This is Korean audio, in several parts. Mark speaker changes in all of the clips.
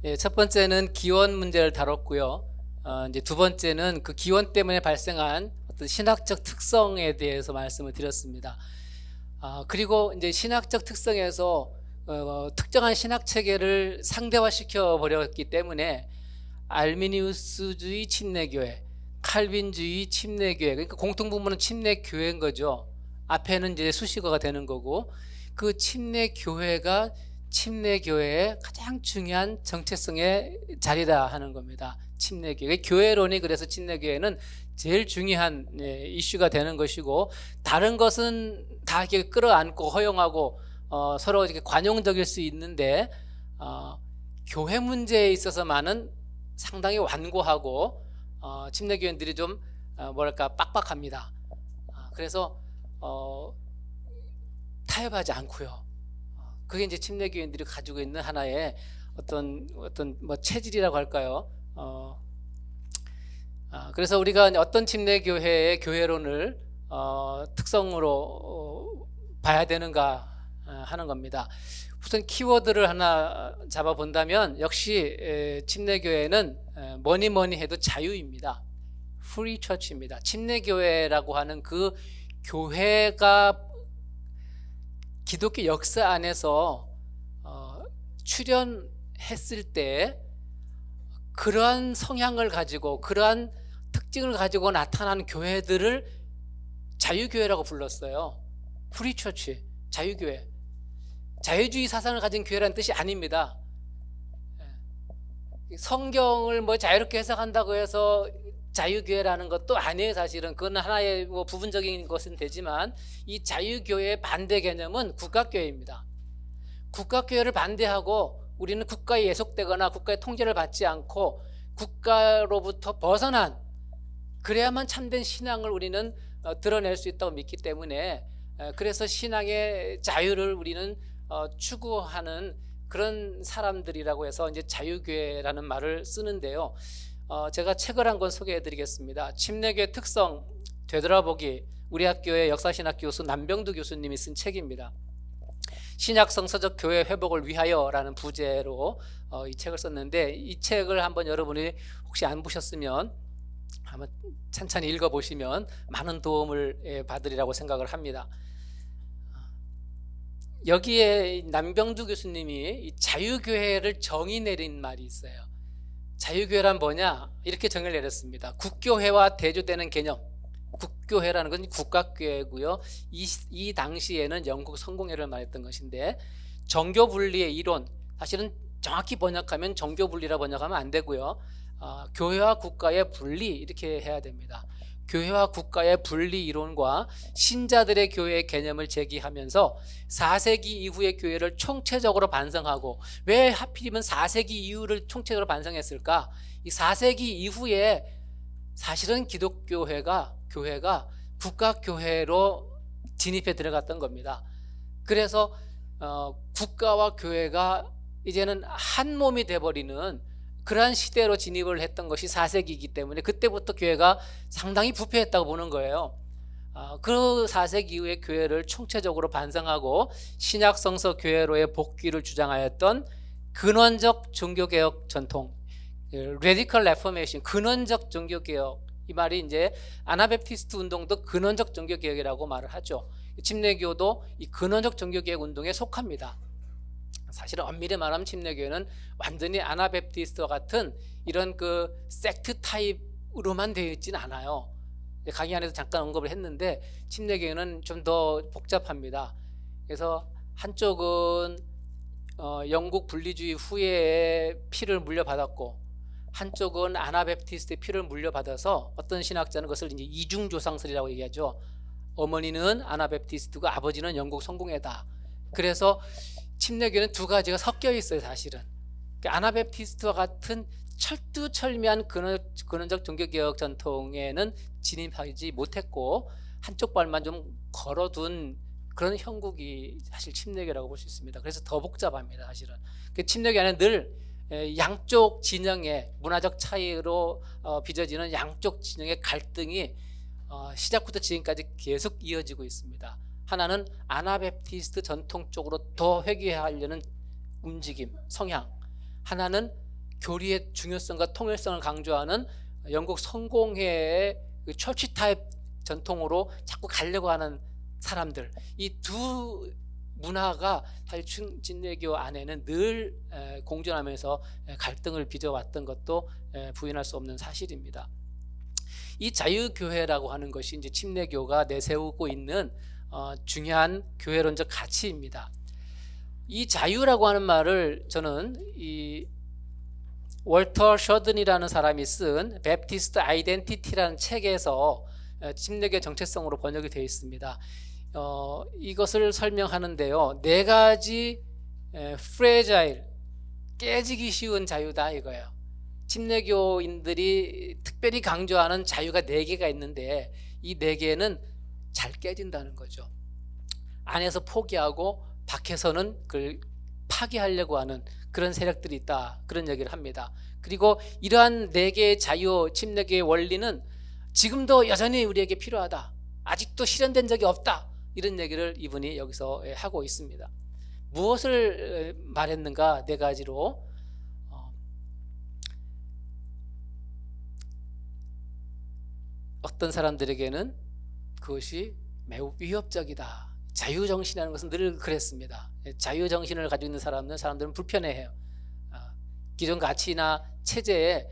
Speaker 1: 예, 첫 번째는 기원 문제를 다뤘고요. 이제 두 번째는 그 기원 때문에 발생한 어떤 신학적 특성에 대해서 말씀을 드렸습니다. 그리고 이제 신학적 특성에서 특정한 신학 체계를 상대화시켜 버렸기 때문에 알미니우스주의 침례교회, 칼빈주의 침례교회, 그러니까 공통분모는 침례교회인 거죠. 앞에는 이제 수식어가 되는 거고, 그 침례교회가 침례교회의 가장 중요한 정체성의 자리다 하는 겁니다. 침례교회, 교회론이 그래서 침례교회는 제일 중요한 이슈가 되는 것이고, 다른 것은 다 이렇게 끌어안고 허용하고 서로 이렇게 관용적일 수 있는데, 교회 문제에 있어서만은 상당히 완고하고 침례교인들이 좀 뭐랄까 빡빡합니다. 그래서 타협하지 않고요. 그게 이제 침례교인들이 가지고 있는 하나의 어떤 뭐 체질이라고 할까요? 그래서 우리가 어떤 침례교회의 교회론을 특성으로 봐야 되는가 하는 겁니다. 우선 키워드를 하나 잡아본다면 역시 침례교회는 뭐니 해도 자유입니다. 프리 처치입니다. 침례교회라고 하는 그 교회가 기독교 역사 안에서 출현했을 때 그러한 성향을 가지고 그러한 특징을 가지고 나타난 교회들을 자유교회라고 불렀어요. 프리 처치, 자유교회. 자유주의 사상을 가진 교회라는 뜻이 아닙니다. 성경을 뭐 자유롭게 해석한다고 해서 자유교회라는 것도 아니에요. 사실은 그건 하나의 뭐 부분적인 것은 되지만 이 자유교회의 반대 개념은 국가교회입니다. 국가교회를 반대하고 우리는 국가에 예속되거나 국가의 통제를 받지 않고 국가로부터 벗어난, 그래야만 참된 신앙을 우리는 드러낼 수 있다고 믿기 때문에, 그래서 신앙의 자유를 우리는 추구하는 그런 사람들이라고 해서 이제 자유교회라는 말을 쓰는데요. 제가 책을 한 권 소개해 드리겠습니다. 침례교회 특성 되돌아보기, 우리 학교의 역사신학 교수 남병두 교수님이 쓴 책입니다. 신약 성서적 교회 회복을 위하여라는 부제로 이 책을 썼는데, 이 책을 한번 여러분이 혹시 안 보셨으면 한번 찬찬히 읽어보시면 많은 도움을 받으리라고 생각을 합니다. 여기에 남병두 교수님이 이 자유교회를 정의 내린 말이 있어요. 자유교회란 뭐냐? 이렇게 정의를 내렸습니다. 국교회와 대조되는 개념. 국교회라는 건 국가교회고요. 이 당시에는 영국 성공회를 말했던 것인데, 정교분리의 이론, 사실은 정확히 번역하면 정교분리라 번역하면 안 되고요. 교회와 국가의 분리, 이렇게 해야 됩니다. 교회와 국가의 분리 이론과 신자들의 교회의 개념을 제기하면서 4세기 이후의 교회를 총체적으로 반성하고, 왜 하필이면 4세기 이후를 총체적으로 반성했을까? 이 4세기 이후에 사실은 기독교회가 국가교회로 진입해 들어갔던 겁니다. 그래서 국가와 교회가 이제는 한 몸이 돼버리는 그러한 시대로 진입을 했던 것이 4세기이기 때문에 그때부터 교회가 상당히 부패했다고 보는 거예요. 그 4세기 이후의 교회를 총체적으로 반성하고 신약 성서 교회로의 복귀를 주장하였던 근원적 종교개혁 전통, 레디컬 레포메이션, 근원적 종교개혁, 이 말이 이제 아나베프티스트 운동도 근원적 종교개혁이라고 말을 하죠. 침례교도 이 근원적 종교개혁 운동에 속합니다. 사실은 엄밀히 말하면 침례교회는 완전히 아나베프티스트와 같은 이런 그 섹트 타입으로만 되어 있지는 않아요. 강의 안에서 잠깐 언급을 했는데 침례교회는 좀 더 복잡합니다. 그래서 한쪽은 영국 분리주의 후에 피를 물려받았고, 한쪽은 아나베프티스트의 피를 물려받아서 어떤 신학자는 그것을 이제 이중조상설이라고 얘기하죠. 어머니는 아나베프티스트고 아버지는 영국 성공회다. 그래서 침례교회는 두 가지가 섞여 있어요. 사실은 아나베프티스트와 같은 철두철미한 근원적 종교개혁 전통에는 진입하지 못했고, 한쪽 발만 좀 걸어둔 그런 형국이 사실 침례교라고 볼 수 있습니다. 그래서 더 복잡합니다. 사실은 침례교회는 늘 양쪽 진영의 문화적 차이로 빚어지는 양쪽 진영의 갈등이 시작부터 지금까지 계속 이어지고 있습니다. 하나는 아나베프티스트 전통 쪽으로 더 회귀하려는 움직임, 성향, 하나는 교리의 중요성과 통일성을 강조하는 영국 성공회의 그 처치 타입 전통으로 자꾸 가려고 하는 사람들, 이 두 문화가 사실 진례교 안에는 늘 공존하면서 갈등을 빚어왔던 것도 부인할 수 없는 사실입니다. 이 자유교회라고 하는 것이 이제 침례교가 내세우고 있는 중요한 교회론적 가치입니다. 이 자유라고 하는 말을 저는 이 월터 셔든이라는 사람이 쓴 베프티스트 아이덴티티라는 책에서 침례교 정체성으로 번역이 되어 있습니다. 이것을 설명하는데요, 4가지 프레자일, 깨지기 쉬운 자유다 이거예요. 침례교인들이 특별히 강조하는 자유가 4개가 있는데 이 4개는 잘 깨진다는 거죠. 안에서 포기하고 밖에서는 그걸 파괴하려고 하는 그런 세력들이 있다, 그런 얘기를 합니다. 그리고 이러한 4개의 자유, 침례교의 원리는 지금도 여전히 우리에게 필요하다, 아직도 실현된 적이 없다, 이런 얘기를 이분이 여기서 하고 있습니다. 무엇을 말했는가? 4가지로 어떤 사람들에게는 그것이 매우 위협적이다. 자유정신이라는 것은 늘 그랬습니다. 자유정신을 가지고 있는 사람들은 불편해해요. 기존 가치나 체제에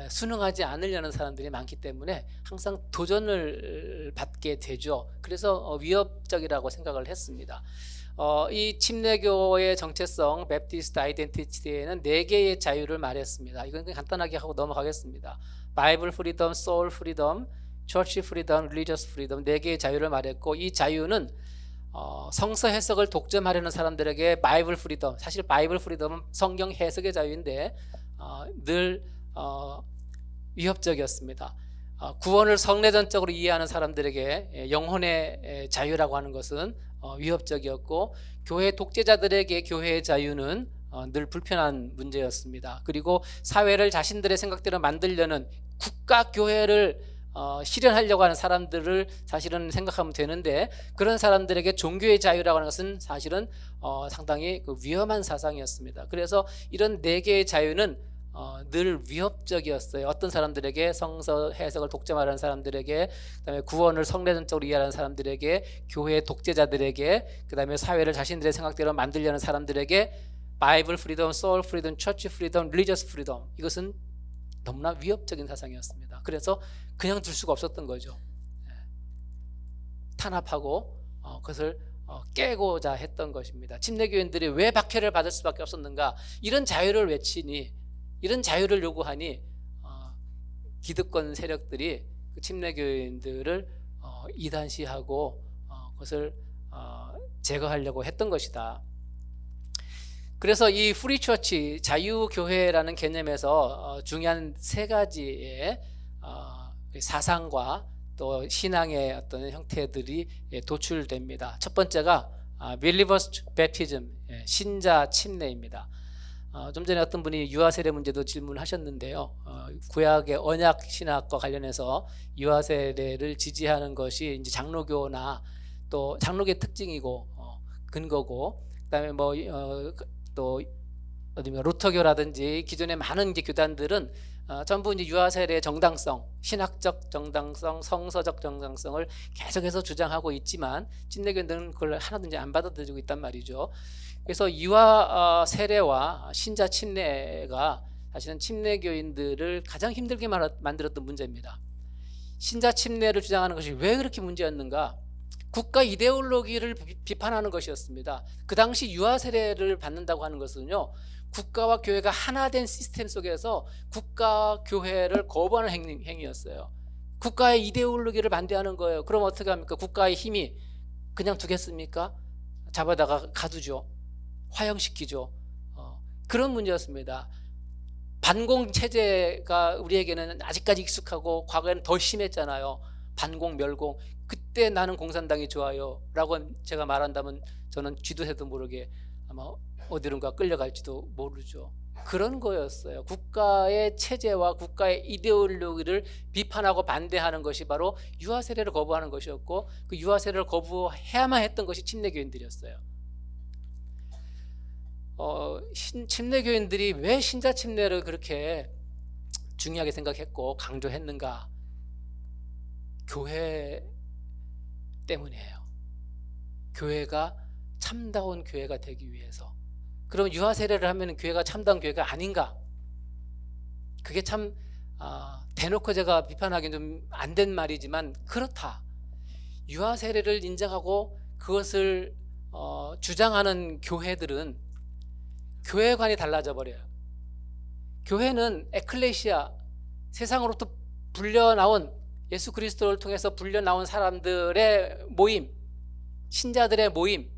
Speaker 1: 순응하지 않으려는 사람들이 많기 때문에 항상 도전을 받게 되죠. 그래서 위협적이라고 생각을 했습니다. 이 침례교의 정체성 베프티스트 아이덴티티에는 4개의 자유를 말했습니다. 이건 간단하게 하고 넘어가겠습니다. 바이블 프리덤, 소울 프리덤, 처치 프리덤, 릴리저스 프리덤, 4개의 자유를 말했고, 이 자유는 성서 해석을 독점하려는 사람들에게 바이블 프리덤, 사실 바이블 프리덤은 성경 해석의 자유인데 늘 위협적이었습니다. 구원을 성내전적으로 이해하는 사람들에게 영혼의 자유라고 하는 것은 위협적이었고, 교회 독재자들에게 교회의 자유는 늘 불편한 문제였습니다. 그리고 사회를 자신들의 생각대로 만들려는 국가 교회를 실현하려고 하는 사람들을 사실은 생각하면 되는데, 그런 사람들에게 종교의 자유라고 하는 것은 사실은 상당히 위험한 사상이었습니다. 그래서 이런 4개의 자유는 늘 위협적이었어요. 어떤 사람들에게 성서 해석을 독점하려는 사람들에게, 그다음에 구원을 성례전적으로 이해하는 사람들에게, 교회 독재자들에게, 그다음에 사회를 자신들의 생각대로 만들려는 사람들에게 바이블 프리덤, 소울 프리덤, 처치 프리덤, 릴리저스 프리덤, 이것은 너무나 위협적인 사상이었습니다. 그래서 그냥 둘 수가 없었던 거죠. 탄압하고 그것을 깨고자 했던 것입니다. 침례교인들이 왜 박해를 받을 수밖에 없었는가? 이런 자유를 외치니, 이런 자유를 요구하니 기득권 세력들이 그 침례교인들을 이단시하고 그것을 제거하려고 했던 것이다. 그래서 이 프리처치, 자유교회라는 개념에서 중요한 3가지의 사상과 또 신앙의 어떤 형태들이 도출됩니다. 첫 번째가 Believers Baptism, 신자 침례입니다. 좀 전에 어떤 분이 유아세례 문제도 질문하셨는데요, 구약의 언약 신학과 관련해서 유아세례를 지지하는 것이 이제 장로교나 또 장로교의 특징이고 근거고, 그다음에 또 루터교라든지 기존의 많은 이제 교단들은 전부 이제 유아세례의 정당성, 신학적 정당성, 성서적 정당성을 계속해서 주장하고 있지만 침례교인들은 그걸 하나도 이제 안 받아들이고 있단 말이죠. 그래서 유아 세례와 신자 침례가 사실은 침례교인들을 가장 힘들게 만들었던 문제입니다. 신자 침례를 주장하는 것이 왜 그렇게 문제였는가? 국가 이데올로기를 비판하는 것이었습니다. 그 당시 유아 세례를 받는다고 하는 것은요, 국가와 교회가 하나 된 시스템 속에서 국가 교회를 거부하는 행위였어요. 국가의 이데올로기를 반대하는 거예요. 그럼 어떻게 합니까? 국가의 힘이 그냥 두겠습니까? 잡아다가 가두죠. 화형시키죠. 그런 문제였습니다. 반공 체제가 우리에게는 아직까지 익숙하고 과거에는 더 심했잖아요. 반공, 멸공. 그때 나는 공산당이 좋아요 라고 제가 말한다면 저는 쥐도 새도 모르게 아마 어디론가 끌려갈지도 모르죠. 그런 거였어요. 국가의 체제와 국가의 이데올로기를 비판하고 반대하는 것이 바로 유아세례를 거부하는 것이었고, 그 유아세례를 거부해야만 했던 것이 침례교인들이었어요. 침례교인들이 왜 신자 침례를 그렇게 중요하게 생각했고 강조했는가? 교회 때문이에요. 교회가 참다운 교회가 되기 위해서. 그럼 유아 세례를 하면 교회가 참다운 교회가 아닌가? 그게 참 대놓고 제가 비판하기는 좀 안 된 말이지만 그렇다. 유아 세례를 인정하고 그것을 주장하는 교회들은 교회관이 달라져 버려요. 교회는 에클레시아, 세상으로부터 불려나온, 예수 그리스도를 통해서 불려나온 사람들의 모임, 신자들의 모임,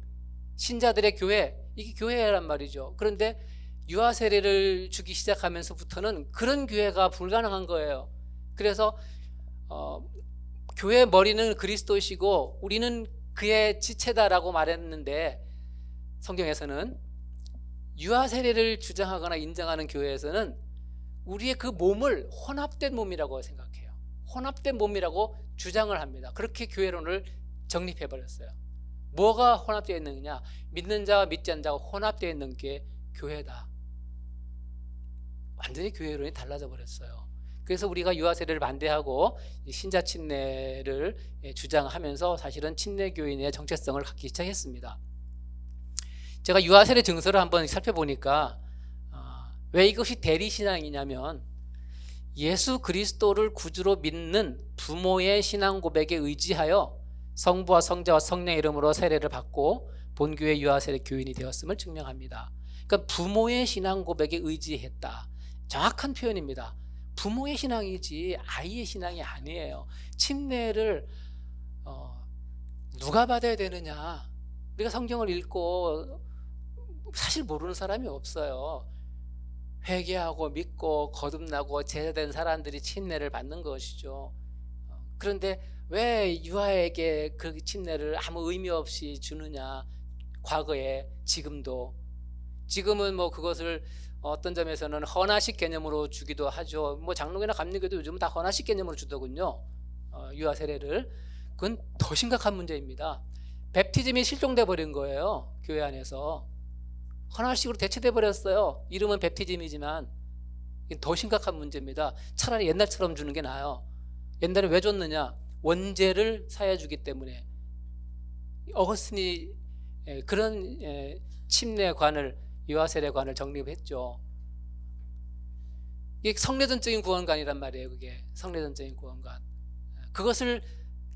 Speaker 1: 신자들의 교회, 이게 교회란 말이죠. 그런데 유아 세례를 주기 시작하면서부터는 그런 교회가 불가능한 거예요. 그래서 교회의 머리는 그리스도시고 우리는 그의 지체다라고 말했는데, 성경에서는 유아 세례를 주장하거나 인정하는 교회에서는 우리의 그 몸을 혼합된 몸이라고 생각해요. 혼합된 몸이라고 주장을 합니다. 그렇게 교회론을 정립해 버렸어요. 뭐가 혼합되어 있느냐? 믿는 자와 믿지 않는 자가 혼합되어 있는 게 교회다. 완전히 교회론이 달라져 버렸어요. 그래서 우리가 유아 세례를 반대하고 신자 침례를 주장하면서 사실은 침례교인의 정체성을 갖기 시작했습니다. 제가 유아 세례 증서를 한번 살펴보니까 왜 이것이 대리신앙이냐면, 예수 그리스도를 구주로 믿는 부모의 신앙 고백에 의지하여 성부와 성자와 성령의 이름으로 세례를 받고 본교회 유아 세례 교인이 되었음을 증명합니다. 그러니까 부모의 신앙 고백에 의지했다. 정확한 표현입니다. 부모의 신앙이지 아이의 신앙이 아니에요. 침례를 누가 받아야 되느냐? 우리가 성경을 읽고 사실 모르는 사람이 없어요. 회개하고 믿고 거듭나고 제자된 사람들이 침례를 받는 것이죠. 그런데 왜 유아에게 그 침례를 아무 의미 없이 주느냐? 과거에, 지금은 뭐 그것을 어떤 점에서는 헌화식 개념으로 주기도 하죠. 뭐 장로교나 감리교도 요즘은 다 헌화식 개념으로 주더군요. 유아 세례를. 그건 더 심각한 문제입니다. 베프티즘이 실종돼 버린 거예요. 교회 안에서 헌화식으로 대체돼 버렸어요. 이름은 베프티즘이지만 더 심각한 문제입니다. 차라리 옛날처럼 주는 게 나아요. 옛날에 왜 줬느냐? 원죄를 사해 주기 때문에. 어거스틴이 그런 침례관을, 유아 세례관을 정립했죠. 이게 성례전적인 구원관이란 말이에요. 그게 성례전적인 구원관. 그것을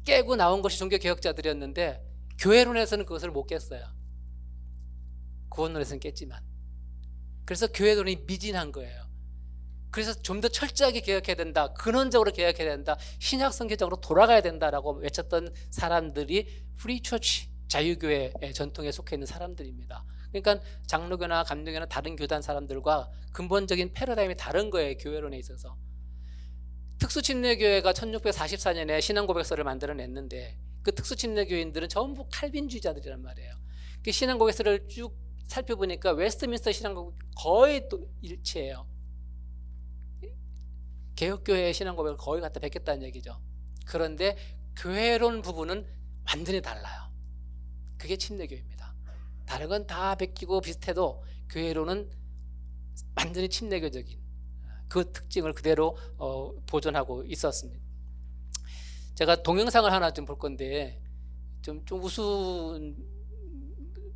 Speaker 1: 깨고 나온 것이 종교개혁자들이었는데 교회론에서는 그것을 못 깼어요. 구원론에서는 깼지만. 그래서 교회론이 미진한 거예요. 그래서 좀 더 철저하게 개혁해야 된다, 근원적으로 개혁해야 된다, 신약성경적으로 돌아가야 된다라고 외쳤던 사람들이 프리 처치, 자유교회 전통에 속해 있는 사람들입니다. 그러니까 장로교나 감리교나 다른 교단 사람들과 근본적인 패러다임이 다른 거예요. 교회론에 있어서. 특수침례교회가 1644년에 신앙고백서를 만들어냈는데 그 특수침례교인들은 전부 칼빈주의자들이란 말이에요. 그 신앙고백서를 쭉 살펴보니까 웨스트민스터 신앙고백 거의 또 일치해요. 개혁교회의 신앙고백을 거의 갖다 뵙겠다는 얘기죠. 그런데 교회론 부분은 완전히 달라요. 그게 침례교입니다. 다른 건 다 베끼고 비슷해도 교회론은 완전히 침례교적인 그 특징을 그대로 보존하고 있었습니다. 제가 동영상을 하나 좀 볼 건데 좀 우스운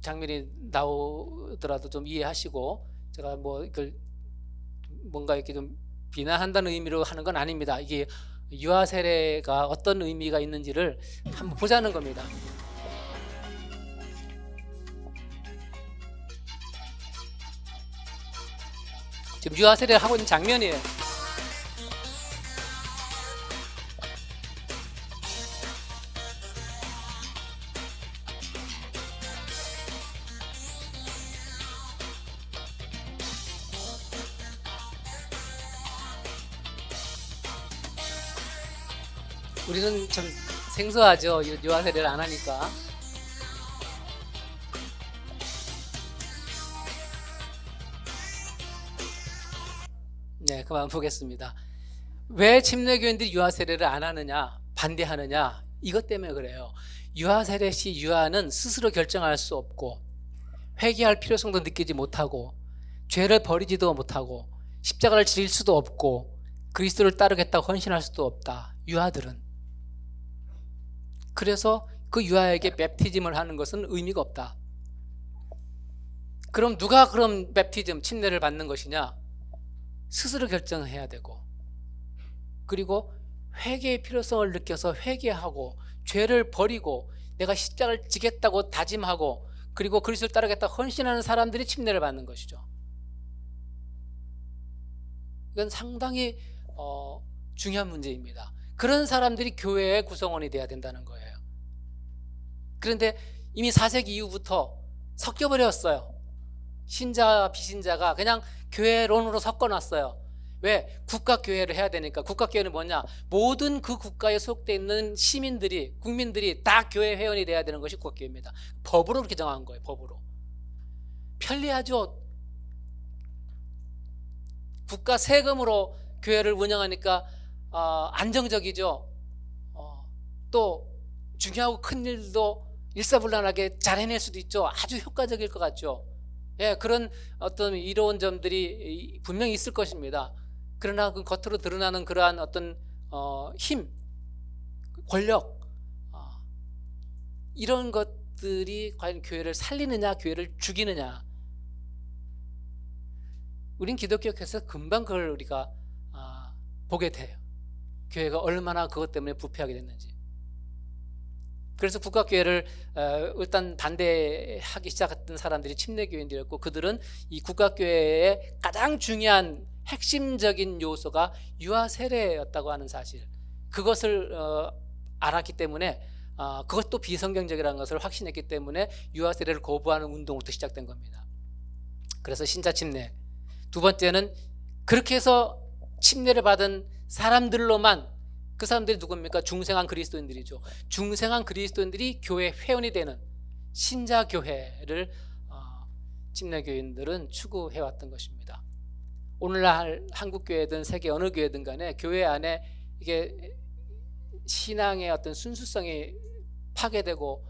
Speaker 1: 장면이 나오더라도 좀 이해하시고, 제가 뭐 이걸 뭔가 이렇게 좀 비난한다는 의미로 하는 건 아닙니다. 이게 유아 세례가 어떤 의미가 있는지를 한번 보자는 겁니다. 지금 유아 세례를 하고 있는 장면이에요. 우리는 좀 생소하죠. 유아 세례를 안 하니까. 네, 그만 보겠습니다. 왜 침례교인들이 유아 세례를 안 하느냐, 반대하느냐, 이것 때문에 그래요. 유아 세례 시 유아는 스스로 결정할 수 없고 회개할 필요성도 느끼지 못하고 죄를 버리지도 못하고 십자가를 질 수도 없고 그리스도를 따르겠다고 헌신할 수도 없다. 유아들은. 그래서 그 유아에게 맵티즘을 하는 것은 의미가 없다. 그럼 누가 그럼 맵티즘, 침례를 받는 것이냐? 스스로 결정해야 되고, 그리고 회개의 필요성을 느껴서 회개하고 죄를 버리고 내가 십자가를 지겠다고 다짐하고 그리고 그리스도를 따르겠다고 헌신하는 사람들이 침례를 받는 것이죠. 이건 상당히 중요한 문제입니다. 그런 사람들이 교회의 구성원이 돼야 된다는 거예요. 그런데 이미 4세기 이후부터 섞여버렸어요. 신자와 비신자가 그냥 교회론으로 섞어놨어요. 왜? 국가교회를 해야 되니까. 국가교회는 뭐냐? 모든 그 국가에 속되어 있는 시민들이, 국민들이 다 교회 회원이 돼야 되는 것이 국가교회입니다. 법으로 그렇게 정한 거예요. 법으로. 편리하죠. 국가 세금으로 교회를 운영하니까 안정적이죠. 또 중요하고 큰 일도 일사불란하게 잘 해낼 수도 있죠. 아주 효과적일 것 같죠. 예, 그런 어떤 이로운 점들이 분명히 있을 것입니다. 그러나 그 겉으로 드러나는 그러한 어떤 힘, 권력, 이런 것들이 과연 교회를 살리느냐, 교회를 죽이느냐. 우린 기독교에서 금방 그걸 우리가 보게 돼요. 교회가 얼마나 그것 때문에 부패하게 됐는지. 그래서 국가교회를 일단 반대하기 시작했던 사람들이 침례교인들이었고, 그들은 이 국가교회의 가장 중요한 핵심적인 요소가 유아 세례였다고 하는 사실, 그것을 알았기 때문에 그것도 비성경적이라는 것을 확신했기 때문에 유아 세례를 거부하는 운동부터 시작된 겁니다. 그래서 신자 침례. 두 번째는 그렇게 해서 침례를 받은 사람들로만, 그 사람들이 누굽니까? 중생한 그리스도인들이죠. 중생한 그리스도인들이 교회 회원이 되는 신자 교회를 침례교인들은 추구해왔던 것입니다. 오늘날 한국 교회든 세계 어느 교회든 간에 교회 안에 이게 신앙의 어떤 순수성이 파괴되고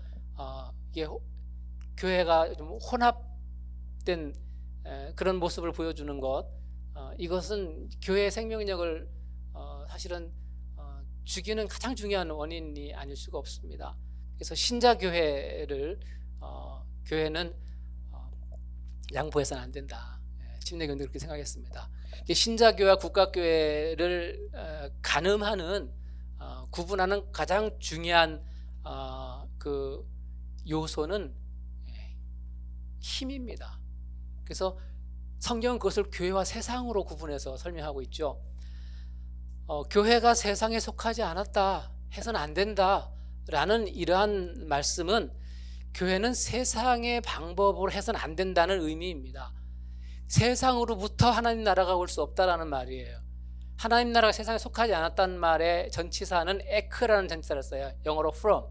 Speaker 1: 이게 교회가 좀 혼합된 그런 모습을 보여주는 것, 이것은 교회의 생명력을 사실은 죽이는 가장 중요한 원인이 아닐 수가 없습니다. 그래서 신자교회를 교회는 양보해서는 안 된다. 침례교인들 그렇게 생각했습니다. 신자교회와 국가교회를 가늠하는, 구분하는 가장 중요한 그 요소는 힘입니다. 그래서 성경은 그것을 교회와 세상으로 구분해서 설명하고 있죠. 교회가 세상에 속하지 않았다, 해서는 안 된다 라는 이러한 말씀은 교회는 세상의 방법으로 해서는 안 된다는 의미입니다. 세상으로부터 하나님 나라가 올 수 없다라는 말이에요. 하나님 나라가 세상에 속하지 않았다는 말의 전치사는 에크라는 전치사를 써요. 영어로 from.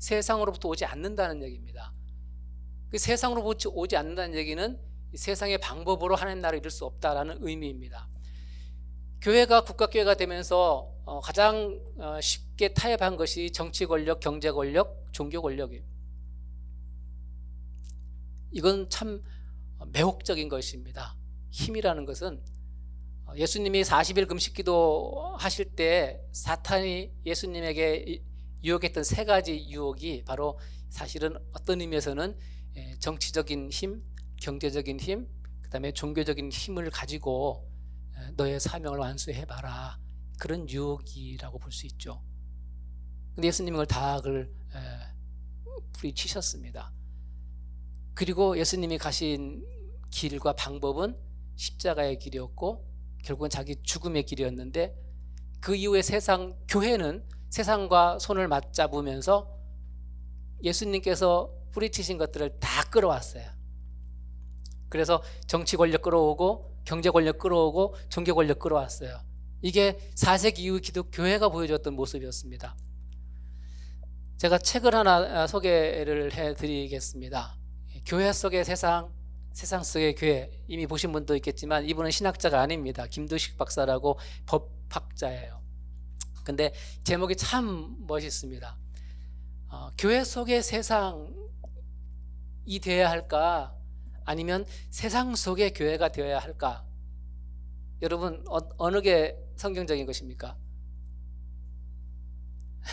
Speaker 1: 세상으로부터 오지 않는다는 얘기입니다. 그 세상으로부터 오지 않는다는 얘기는 세상의 방법으로 하나님 나라를 이룰 수 없다라는 의미입니다. 교회가 국가교회가 되면서 가장 쉽게 타협한 것이 정치 권력, 경제 권력, 종교 권력이에요. 이건 참 매혹적인 것입니다. 힘이라는 것은 예수님이 40일 금식기도 하실 때 사탄이 예수님에게 유혹했던 세 가지 유혹이 바로 사실은 어떤 의미에서는 정치적인 힘, 경제적인 힘, 그 다음에 종교적인 힘을 가지고 너의 사명을 완수해봐라, 그런 유혹이라고 볼 수 있죠. 근데 예수님은 그걸 다 부리치셨습니다. 그리고 예수님이 가신 길과 방법은 십자가의 길이었고 결국은 자기 죽음의 길이었는데, 그 이후에 교회는 세상과 손을 맞잡으면서 예수님께서 뿌리치신 것들을 다 끌어왔어요. 그래서 정치 권력 끌어오고 경제 권력 끌어오고 종교 권력 끌어왔어요. 이게 4세기 이후 기독교회가 보여줬던 모습이었습니다. 제가 책을 하나 소개를 해드리겠습니다. 교회 속의 세상 속의 교회. 이미 보신 분도 있겠지만 이분은 신학자가 아닙니다. 김두식 박사라고 법학자예요. 근데 제목이 참 멋있습니다. 교회 속의 세상이 돼야 할까, 아니면 세상 속의 교회가 되어야 할까? 여러분 어느 게 성경적인 것입니까?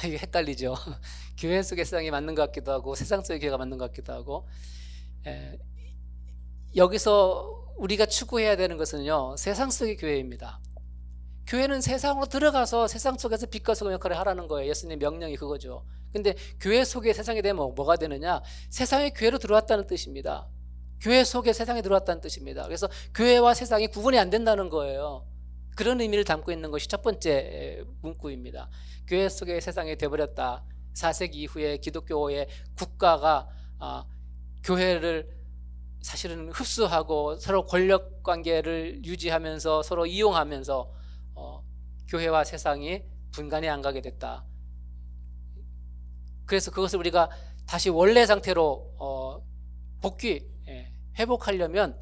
Speaker 1: 이게 헷갈리죠. 교회 속의 세상이 맞는 것 같기도 하고 세상 속의 교회가 맞는 것 같기도 하고. 여기서 우리가 추구해야 되는 것은요, 세상 속의 교회입니다. 교회는 세상으로 들어가서 세상 속에서 빛과 소금 역할을 하라는 거예요. 예수님 명령이 그거죠. 근데 교회 속에 세상이 되면 뭐가 되느냐? 세상의 교회로 들어왔다는 뜻입니다. 교회 속에 세상에 들어왔다는 뜻입니다. 그래서 교회와 세상이 구분이 안 된다는 거예요. 그런 의미를 담고 있는 것이 첫 번째 문구입니다. 교회 속에 세상이 되어버렸다. 4세기 이후에 기독교의 국가가 교회를 사실은 흡수하고 서로 권력 관계를 유지하면서 서로 이용하면서 교회와 세상이 분간이 안 가게 됐다. 그래서 그것을 우리가 다시 원래 상태로 회복하려면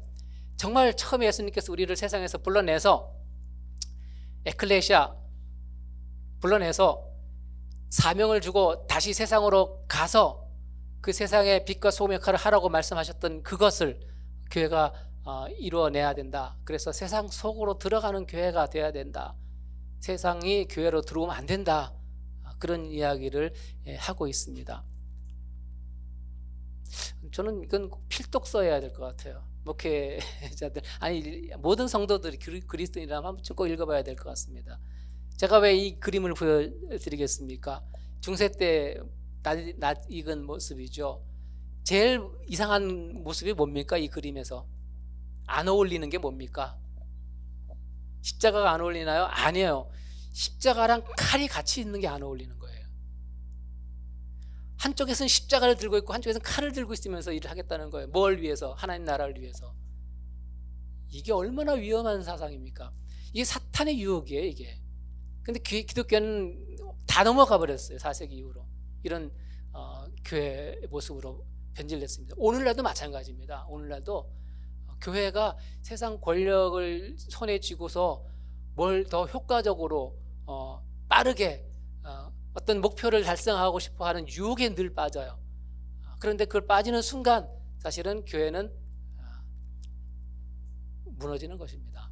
Speaker 1: 정말 처음에 예수님께서 우리를 세상에서 불러내서 에클레시아 불러내서 사명을 주고 다시 세상으로 가서 그 세상의 빛과 소금 역할을 하라고 말씀하셨던 그것을 교회가 이루어내야 된다. 그래서 세상 속으로 들어가는 교회가 되어야 된다. 세상이 교회로 들어오면 안 된다. 그런 이야기를 하고 있습니다. 저는 이건 꼭 필독 써야 될 것 같아요. 목회자들, 아니 모든 성도들이 그리스도인이라면 한 번쯤 꼭 읽어봐야 될 것 같습니다. 제가 왜 이 그림을 보여드리겠습니까? 중세 때 낯 익은 모습이죠. 제일 이상한 모습이 뭡니까? 이 그림에서 안 어울리는 게 뭡니까? 십자가가 안 어울리나요? 아니에요. 십자가랑 칼이 같이 있는 게 안 어울리는 거예요. 한쪽에서는 십자가를 들고 있고 한쪽에서는 칼을 들고 있으면서 일을 하겠다는 거예요. 뭘 위해서? 하나님 나라를 위해서. 이게 얼마나 위험한 사상입니까? 이게 사탄의 유혹이에요, 이게. 근데 기독교는 다 넘어가 버렸어요. 4세기 이후로 이런 교회 모습으로 변질됐습니다. 오늘날도 마찬가지입니다. 오늘날도 교회가 세상 권력을 손에 쥐고서 뭘 더 효과적으로 빠르게 어떤 목표를 달성하고 싶어 하는 유혹에 늘 빠져요. 그런데 그걸 빠지는 순간 사실은 교회는 무너지는 것입니다.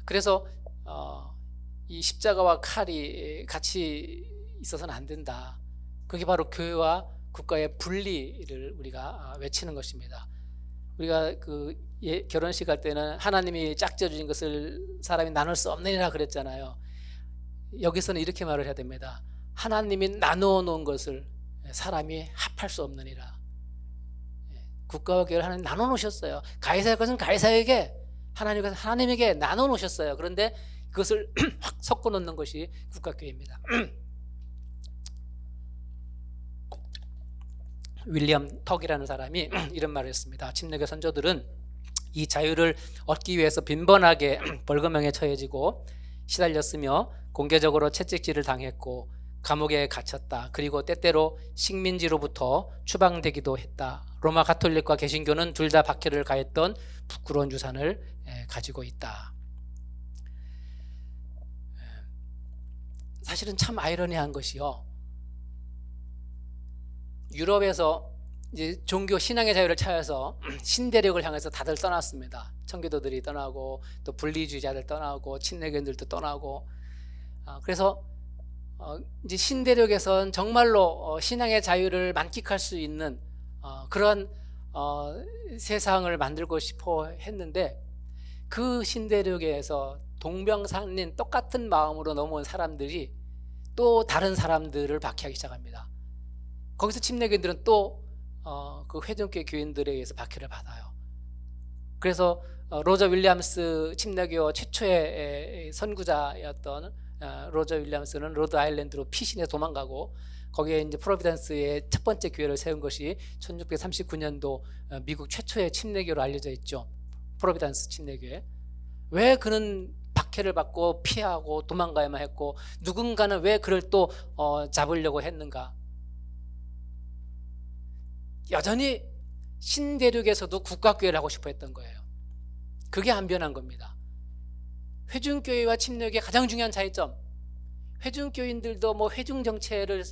Speaker 1: 그래서 이 십자가와 칼이 같이 있어서는 안 된다. 그게 바로 교회와 국가의 분리를 우리가 외치는 것입니다. 우리가 결혼식 할 때는 하나님이 짝지어 주신 것을 사람이 나눌 수 없느니라 그랬잖아요. 여기서는 이렇게 말을 해야 됩니다. 하나님이 나누어 놓은 것을 사람이 합할 수 없느니라. 국가와 교회를 하나님 나눠 놓으셨어요. 가이사의 것은 가이사에게, 하나님의 것은 하나님에게 나눠 놓으셨어요. 그런데 그것을 확 섞어 놓는 것이 국가교회입니다. 윌리엄 턱이라는 사람이 이런 말을 했습니다. 침례교 선조들은 이 자유를 얻기 위해서 빈번하게 벌금형에 처해지고 시달렸으며 공개적으로 채찍질을 당했고 감옥에 갇혔다. 그리고 때때로 식민지로부터 추방되기도 했다. 로마 가톨릭과 개신교는 둘 다 박해를 가했던 부끄러운 유산을 가지고 있다. 사실은 참 아이러니한 것이요, 유럽에서 이제 종교 신앙의 자유를 찾아서 신대륙을 향해서 다들 떠났습니다. 청교도들이 떠나고 또 분리주의자들 떠나고 침례교인들도 떠나고, 그래서 이제 신대륙에선 정말로 신앙의 자유를 만끽할 수 있는 그런 세상을 만들고 싶어 했는데, 그 신대륙에서 동병상련 똑같은 마음으로 넘어온 사람들이 또 다른 사람들을 박해하기 시작합니다. 거기서 침례교인들은 또 그 회중교 교인들에 의해서 박해를 받아요. 그래서 로저 윌리엄스 침례교 최초의 선구자였던 로저 윌리엄스는 로드 아일랜드로 피신해 도망가고, 거기에 이제 프로비던스의 첫 번째 교회를 세운 것이 1639년도 미국 최초의 침례교로 알려져 있죠. 프로비던스 침례교회. 왜 그는 박해를 받고 피하고 도망가야만 했고, 누군가는 왜 그를 또 잡으려고 했는가? 여전히 신대륙에서도 국가교회를 하고 싶어 했던 거예요. 그게 안 변한 겁니다. 회중교회와 침례교회의 가장 중요한 차이점, 회중교인들도 뭐 회중정체를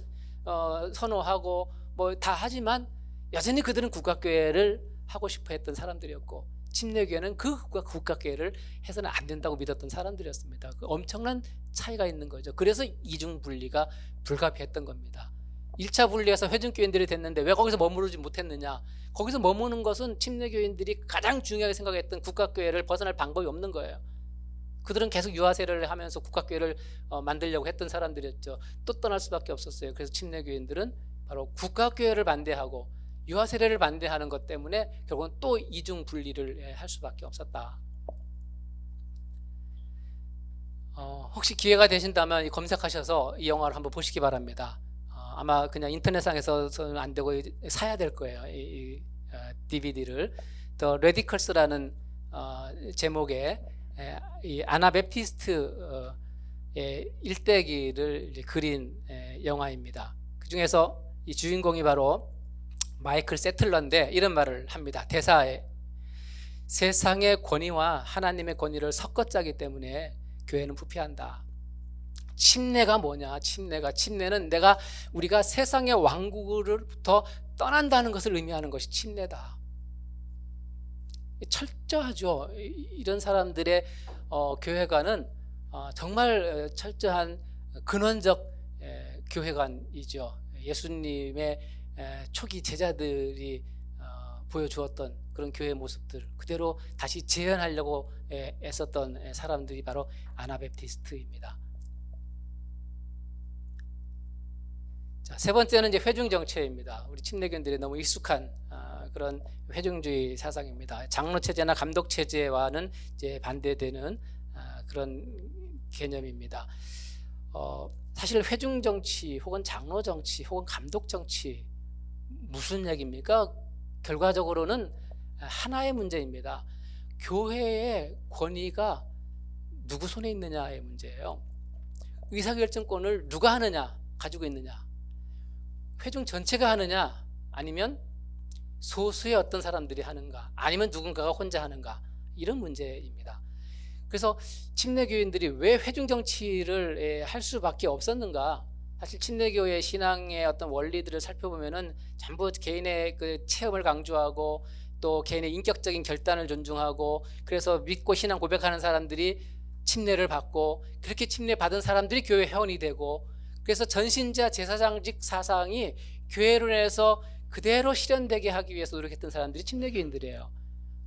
Speaker 1: 선호하고 뭐 다 하지만 여전히 그들은 국가교회를 하고 싶어 했던 사람들이었고, 침례교회는 그 국가교회를 해서는 안 된다고 믿었던 사람들이었습니다. 그 엄청난 차이가 있는 거죠. 그래서 이중분리가 불가피했던 겁니다. 1차 분리해서 회중교인들이 됐는데 왜 거기서 머무르지 못했느냐? 거기서 머무는 것은 침례교인들이 가장 중요하게 생각했던 국가교회를 벗어날 방법이 없는 거예요. 그들은 계속 유아세례를 하면서 국가교회를 만들려고 했던 사람들이었죠. 또 떠날 수밖에 없었어요. 그래서 침례교인들은 바로 국가교회를 반대하고 유아세례를 반대하는 것 때문에 결국은 또 이중 분리를 할 수밖에 없었다. 혹시 기회가 되신다면 검색하셔서 이 영화를 한번 보시기 바랍니다. 아마 그냥 인터넷상에서는 안 되고 사야 될 거예요. 이 DVD를. 더 레디컬스라는 제목의 이 아나베프티스트의 일대기를 그린 영화입니다. 그 중에서 이 주인공이 바로 마이클 세틀러인데 이런 말을 합니다. 대사에 세상의 권위와 하나님의 권위를 섞어 짜기 때문에 교회는 부패한다. 침례가 뭐냐? 침례는 우리가 세상의 왕국으로부터 떠난다는 것을 의미하는 것이 침례다. 철저하죠. 이런 사람들의 교회관은 정말 철저한 근원적 교회관이죠. 예수님의 초기 제자들이 보여주었던 그런 교회 모습들 그대로 다시 재현하려고 애썼던 사람들이 바로 아나베프티스트입니다. 자, 세 번째는 이제 회중정체입니다. 우리 침례교인들이 너무 익숙한 그런 회중주의 사상입니다. 장로 체제나 감독 체제와는 이제 반대되는 그런 개념입니다. 사실 회중 정치 혹은 장로 정치 혹은 감독 정치 무슨 얘기입니까? 결과적으로는 하나의 문제입니다. 교회의 권위가 누구 손에 있느냐의 문제예요. 의사결정권을 누가 하느냐, 가지고 있느냐. 회중 전체가 하느냐, 아니면 소수의 어떤 사람들이 하는가, 아니면 누군가가 혼자 하는가, 이런 문제입니다. 그래서 침례교인들이 왜 회중 정치를 할 수밖에 없었는가? 사실 침례교의 신앙의 어떤 원리들을 살펴보면은 전부 개인의 그 체험을 강조하고 또 개인의 인격적인 결단을 존중하고, 그래서 믿고 신앙 고백하는 사람들이 침례를 받고, 그렇게 침례 받은 사람들이 교회 회원이 되고, 그래서 전신자 제사장직 사상이 교회로 인해서 그대로 실현되게 하기 위해서 노력했던 사람들이 침례교인들이에요.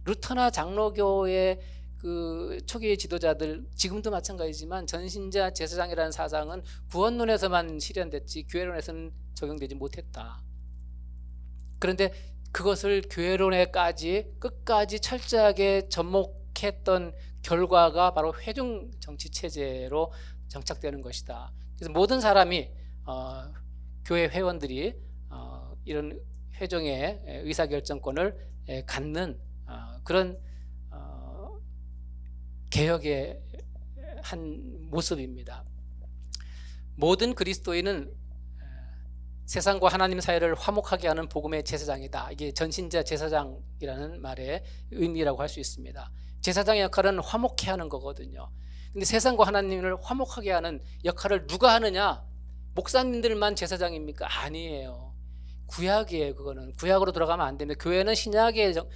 Speaker 1: 루터나 장로교의 그 초기의 지도자들, 지금도 마찬가지지만 전신자 제사장이라는 사상은 구원론에서만 실현됐지 교회론에서는 적용되지 못했다. 그런데 그것을 교회론에까지 끝까지 철저하게 접목했던 결과가 바로 회중 정치 체제로 정착되는 것이다. 그래서 모든 사람이 교회 회원들이 이런 회중의 의사결정권을 갖는 그런 개혁의 한 모습입니다. 모든 그리스도인은 세상과 하나님 사이를 화목하게 하는 복음의 제사장이다. 이게 전신자 제사장이라는 말의 의미라고 할 수 있습니다. 제사장의 역할은 화목케 하는 거거든요. 근데 세상과 하나님을 화목하게 하는 역할을 누가 하느냐? 목사님들만 제사장입니까? 아니에요. 구약이에요. 그거는 구약으로 돌아가면 안 됩니다. 교회는 신약에서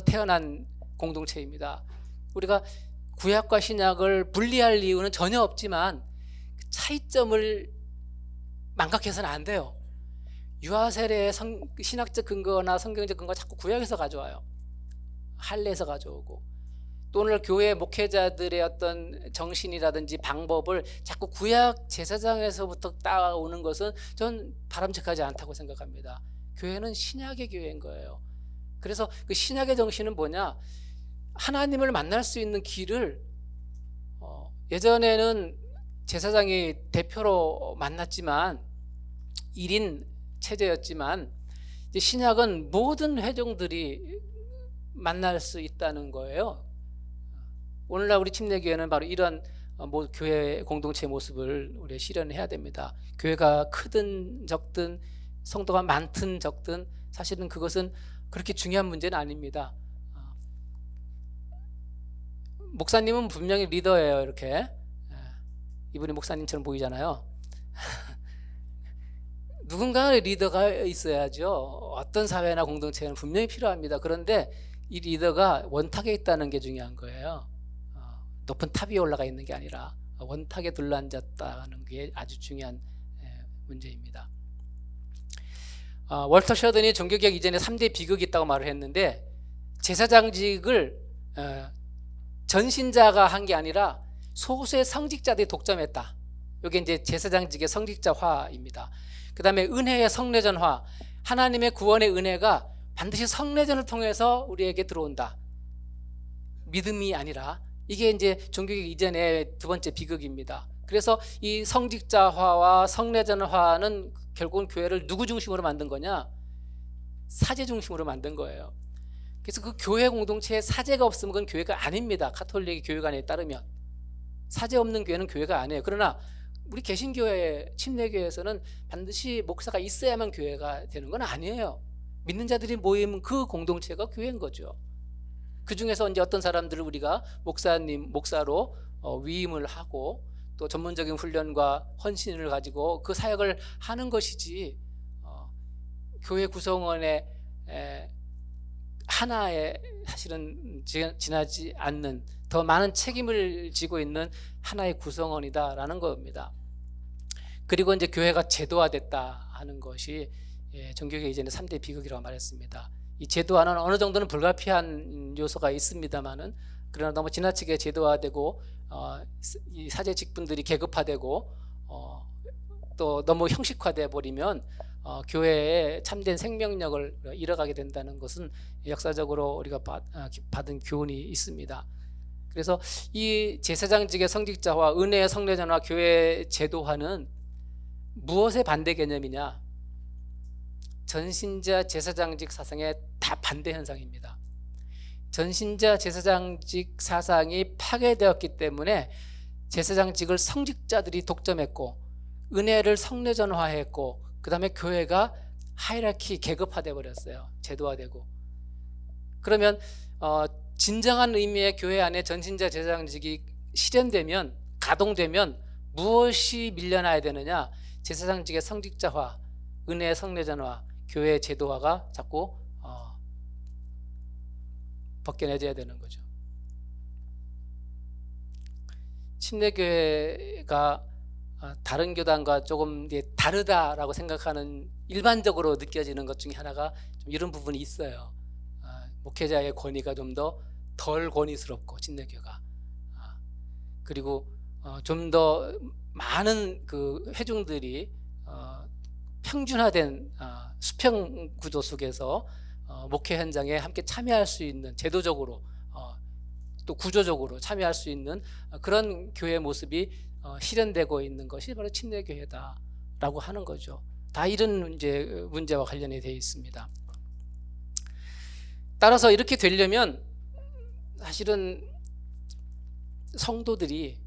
Speaker 1: 태어난 공동체입니다. 우리가 구약과 신약을 분리할 이유는 전혀 없지만 차이점을 망각해서는 안 돼요. 유아세례의 신학적 근거나 성경적 근거가 자꾸 구약에서 가져와요. 할례에서 가져오고, 또 오늘 교회 목회자들의 어떤 정신이라든지 방법을 자꾸 구약 제사장에서부터 따오는 것은 전 바람직하지 않다고 생각합니다. 교회는 신약의 교회인 거예요. 그래서 그 신약의 정신은 뭐냐? 하나님을 만날 수 있는 길을 예전에는 제사장이 대표로 만났지만 1인 체제였지만 이제 신약은 모든 회중들이 만날 수 있다는 거예요. 오늘날 우리 침례교회는 바로 이런 교회 공동체의 모습을 우리 실현해야 됩니다. 교회가 크든 적든 성도가 많든 적든 사실은 그것은 그렇게 중요한 문제는 아닙니다. 목사님은 분명히 리더예요. 이렇게 이분이 목사님처럼 보이잖아요. 누군가의 리더가 있어야죠. 어떤 사회나 공동체는 분명히 필요합니다. 그런데 이 리더가 원탁에 있다는 게 중요한 거예요. 높은 탑 위에 올라가 있는 게 아니라 원탁에 둘러앉았다는 게 아주 중요한 문제입니다. 월터 셔든이 종교개혁 이전에 3대 비극이 있다고 말을 했는데, 제사장직을 전신자가 한 게 아니라 소수의 성직자들이 독점했다. 이게 이제 제사장직의 성직자화입니다. 그 다음에 은혜의 성례전화, 하나님의 구원의 은혜가 반드시 성례전을 통해서 우리에게 들어온다. 믿음이 아니라. 이게 이제 종교개혁 이전의 두 번째 비극입니다. 그래서 이 성직자화와 성례전화는 결국은 교회를 누구 중심으로 만든 거냐? 사제 중심으로 만든 거예요. 그래서 그 교회 공동체에 사제가 없으면 그건 교회가 아닙니다. 가톨릭 교회관에 따르면 사제 없는 교회는 교회가 아니에요. 그러나 우리 개신교회, 침례교회에서는 반드시 목사가 있어야만 교회가 되는 건 아니에요. 믿는 자들이 모이면 그 공동체가 교회인 거죠. 그 중에서 이제 어떤 사람들을 우리가 목사로 위임을 하고 또 전문적인 훈련과 헌신을 가지고 그 사역을 하는 것이지, 교회 구성원의 하나에 사실은 지나지 않는 더 많은 책임을 지고 있는 하나의 구성원이다라는 겁니다. 그리고 이제 교회가 제도화됐다 하는 것이 종교개혁 이전의 3대 비극이라고 말했습니다. 이 제도화는 어느 정도는 불가피한 요소가 있습니다만은, 그러나 너무 지나치게 제도화되고 이 사제 직분들이 계급화되고 또 너무 형식화돼 버리면 교회의 참된 생명력을 잃어가게 된다는 것은 역사적으로 우리가 받은 교훈이 있습니다. 그래서 이 제사장직의 성직자와 은혜의 성례전과 교회 제도화는 무엇의 반대 개념이냐? 전신자 제사장직 사상의 다 반대 현상입니다. 전신자 제사장직 사상이 파괴되었기 때문에 제사장직을 성직자들이 독점했고 은혜를 성례전화했고, 그 다음에 교회가 하이라키 계급화돼 버렸어요. 제도화되고. 그러면 진정한 의미의 교회 안에 전신자 제사장직이 실현되면, 가동되면 무엇이 밀려나야 되느냐? 제사장직의 성직자화, 은혜의 성례전화, 교회의 제도화가 자꾸 벗겨내져야 되는 거죠. 침례교회가 다른 교단과 조금 다르다라고 생각하는, 일반적으로 느껴지는 것 중에 하나가 좀 이런 부분이 있어요. 목회자의 권위가 좀 더 덜 권위스럽고, 침례교회가 그리고 좀 더 많은 그 회중들이 평준화된 수평 구조 속에서 목회 현장에 함께 참여할 수 있는, 제도적으로 또 구조적으로 참여할 수 있는 그런 교회 모습이 실현되고 있는 것이 바로 침례교회다라고 하는 거죠. 다 이런 문제와 관련이 되어 있습니다. 따라서 이렇게 되려면 사실은 성도들이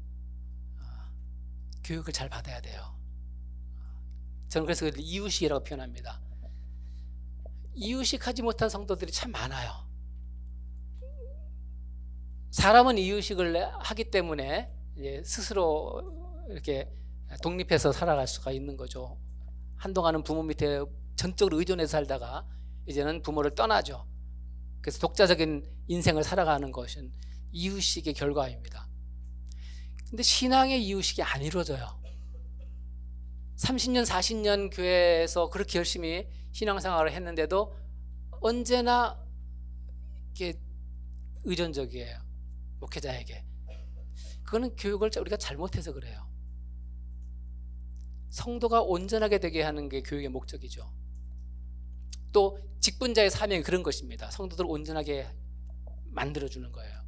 Speaker 1: 교육을 잘 받아야 돼요. 저는 그래서 이유식이라고 표현합니다. 이유식하지 못한 성도들이 참 많아요. 사람은 이유식을 하기 때문에 스스로 이렇게 독립해서 살아갈 수가 있는 거죠. 한동안은 부모 밑에 전적으로 의존해서 살다가 이제는 부모를 떠나죠. 그래서 독자적인 인생을 살아가는 것은 이유식의 결과입니다. 근데 신앙의 이유식이 안 이루어져요. 30년 40년 교회에서 그렇게 열심히 신앙생활을 했는데도 언제나 이렇게 의존적이에요. 목회자에게. 그거는 교육을 우리가 잘못해서 그래요. 성도가 온전하게 되게 하는 게 교육의 목적이죠. 또 직분자의 사명이 그런 것입니다. 성도들을 온전하게 만들어주는 거예요.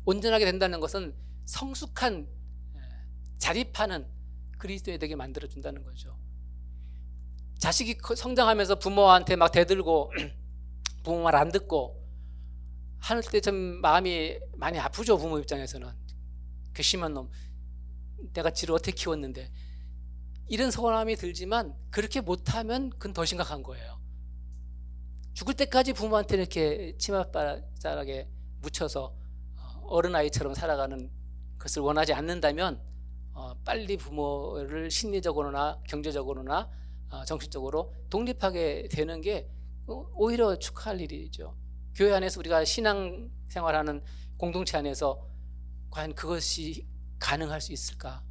Speaker 1: 온전하게 된다는 것은 성숙한, 자립하는 그리스도인이 되게 만들어준다는 거죠. 자식이 성장하면서 부모한테 막 대들고 부모 말 안 듣고 할 때 좀 마음이 많이 아프죠. 부모 입장에서는. 괘씸한 놈, 내가 지를 어떻게 키웠는데, 이런 서운함이 들지만 그렇게 못하면 그건 더 심각한 거예요. 죽을 때까지 부모한테 이렇게 치맛바닥에 묻혀서 어른아이처럼 살아가는 것을 원하지 않는다면 빨리 부모를 심리적으로나 경제적으로나 정신적으로 독립하게 되는 게 오히려 축하할 일이죠. 교회 안에서 우리가 신앙 생활하는 공동체 안에서 과연 그것이 가능할 수 있을까?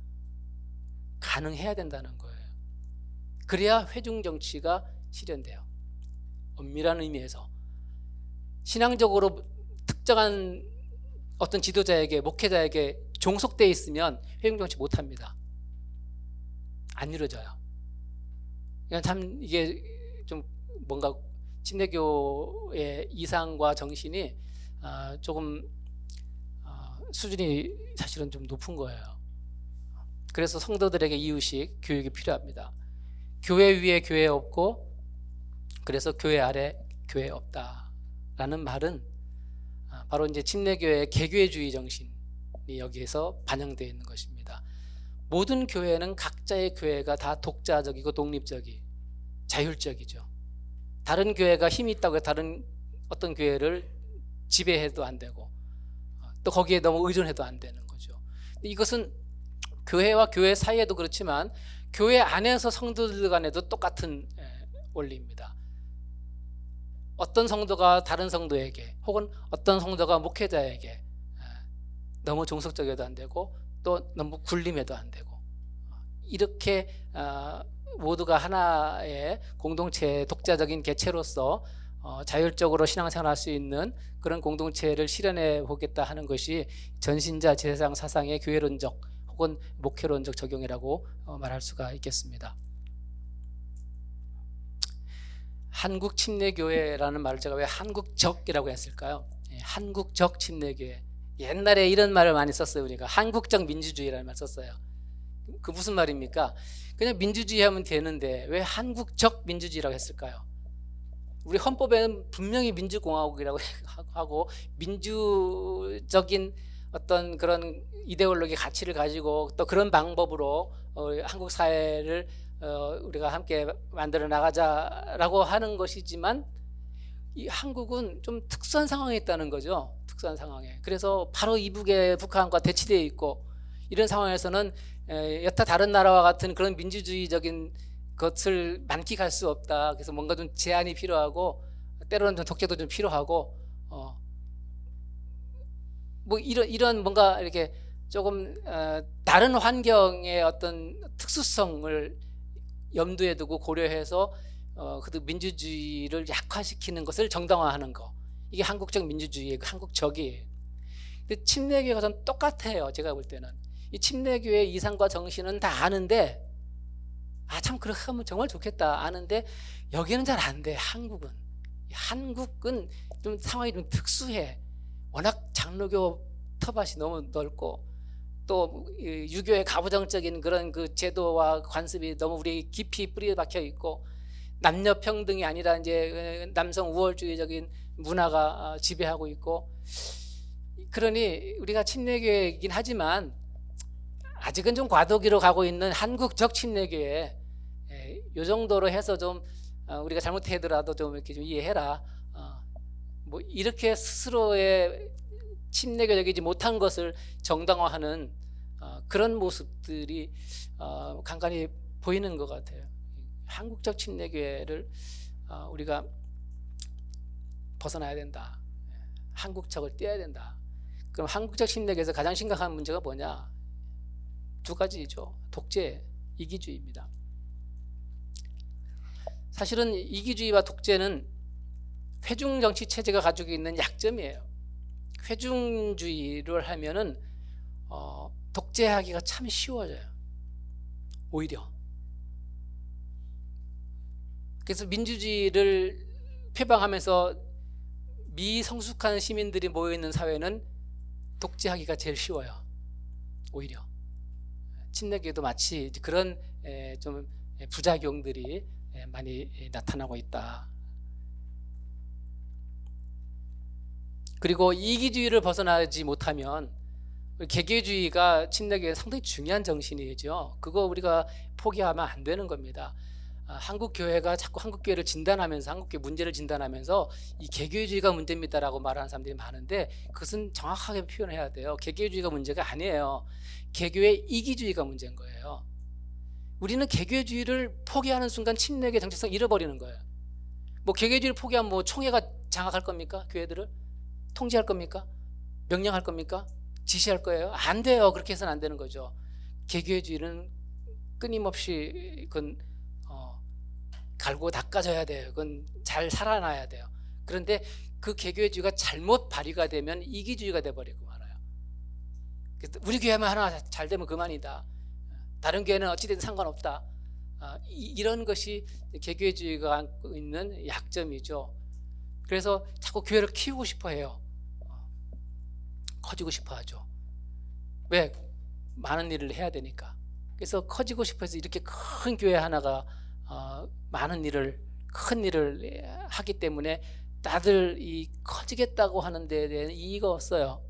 Speaker 1: 가능해야 된다는 거예요. 그래야 회중 정치가 실현돼요. 엄밀한 의미에서 신앙적으로 특정한 어떤 지도자에게, 목회자에게 종속되어 있으면 회중 정치 못합니다. 안 이루어져요. 그러니까 참 이게 좀 뭔가 침례교의 이상과 정신이 조금 수준이 사실은 좀 높은 거예요. 그래서 성도들에게 이유식 교육이 필요합니다. 교회 위에 교회 없고, 그래서 교회 아래 교회 없다라는 말은 바로 이제 침례교회의 개교회주의 정신이 여기에서 반영되어 있는 것입니다. 모든 교회는 각자의 교회가 다 독자적이고 독립적이, 자율적이죠. 다른 교회가 힘이 있다고 해서 다른 어떤 교회를 지배해도 안 되고, 또 거기에 너무 의존해도 안 되는 거죠. 이것은 교회와 교회 사이에도 그렇지만 교회 안에서 성도들 간에도 똑같은 원리입니다. 어떤 성도가 다른 성도에게, 혹은 어떤 성도가 목회자에게 너무 종속적이어도 안 되고, 또 너무 굴림해도 안 되고, 이렇게 모두가 하나의 공동체의 독자적인 개체로서 자율적으로 신앙생활할 수 있는 그런 공동체를 실현해 보겠다 하는 것이 전신자 제사장 사상의 교회론적 혹은 목회론적 적용이라고 말할 수가 있겠습니다. 한국 침례교회라는 말을 제가 왜 한국적이라고 했을까요? 한국적 침례교회. 옛날에 이런 말을 많이 썼어요. 우리가 한국적 민주주의라는 말 썼어요. 그 무슨 말입니까? 그냥 민주주의 하면 되는데 왜 한국적 민주주의라고 했을까요? 우리 헌법에는 분명히 민주공화국이라고 하고 민주적인 어떤 그런 이데올로기 가치를 가지고 또 그런 방법으로 한국 사회를 우리가 함께 만들어 나가자라고 하는 것이지만, 이 한국은 좀 특수한 상황에 있다는 거죠. 특수한 상황에. 그래서 바로 이북에 북한과 대치되어 있고, 이런 상황에서는 여타 다른 나라와 같은 그런 민주주의적인 것을 만끽할 수 없다. 그래서 뭔가 좀 제한이 필요하고, 때로는 좀 독재도 좀 필요하고, 뭐 이런 뭔가 이렇게 조금 다른 환경의 어떤 특수성을 염두에 두고 고려해서 그 민주주의를 약화시키는 것을 정당화하는 거, 이게 한국적 민주주의의 한국적이에요. 근데 침례교회가 전 똑같아요. 제가 볼 때는 이 침례교회의 이상과 정신은 다 아는데, 참 그렇게 하면 정말 좋겠다 아는데, 여기는 잘 안 돼. 한국은 좀 상황이 좀 특수해. 워낙 장로교 터밭이 너무 넓고, 또 유교의 가부장적인 그런 그 제도와 관습이 너무 우리 깊이 뿌리 박혀 있고, 남녀 평등이 아니라 이제 남성 우월주의적인 문화가 지배하고 있고, 그러니 우리가 침례교회이긴 하지만 아직은 좀 과도기로 가고 있는 한국적 침례교회, 이 정도로 해서 좀 우리가 잘못하더라도 좀 이렇게 좀 이해해라. 뭐 이렇게 스스로의 침례교적이지 못한 것을 정당화하는 그런 모습들이 간간히 보이는 것 같아요. 한국적 침례교회를 우리가 벗어나야 된다. 한국적을 떼야 된다. 그럼 한국적 침례교에서 가장 심각한 문제가 뭐냐? 두 가지죠. 독재, 이기주의입니다. 사실은 이기주의와 독재는 회중 정치 체제가 가지고 있는 약점이에요. 회중주의를 하면은 독재하기가 참 쉬워져요. 오히려. 그래서 민주주의를 표방하면서 미성숙한 시민들이 모여있는 사회는 독재하기가 제일 쉬워요. 오히려. 침례교도 마치 그런 좀 부작용들이 많이 나타나고 있다. 그리고 이기주의를 벗어나지 못하면, 개개주의가 침례교의 상당히 중요한 정신이죠. 그거 우리가 포기하면 안 되는 겁니다. 한국 교회가 자꾸 한국 교회를 진단하면서, 한국 교회 문제를 진단하면서 이 개교주의가 문제입니다라고 말하는 사람들이 많은데, 그것은 정확하게 표현해야 돼요. 개교주의가 문제가 아니에요. 개교의 이기주의가 문제인 거예요. 우리는 개교주의를 포기하는 순간 침례교회 정체성 잃어버리는 거예요. 뭐 개교주의를 포기하면 뭐 총회가 장악할 겁니까? 교회들을 통제할 겁니까? 명령할 겁니까? 지시할 거예요? 안 돼요. 그렇게 해서는 안 되는 거죠. 개교주의는 끊임없이 그건 갈고 닦아져야 돼요. 그건 잘 살아나야 돼요. 그런데 그 개교주의가 잘못 발휘가 되면 이기주의가 돼버리고 말아요. 우리 교회만 하나 잘 되면 그만이다. 다른 교회는 어찌됐든 상관없다. 이런 것이 개교주의가 갖고 있는 약점이죠. 그래서 자꾸 교회를 키우고 싶어 해요. 커지고 싶어 하죠. 왜? 많은 일을 해야 되니까. 그래서 커지고 싶어서 이렇게 큰 교회 하나가 많은 일을, 큰 일을 하기 때문에 다들 이 커지겠다고 하는 데에 대한 이의가 없어요.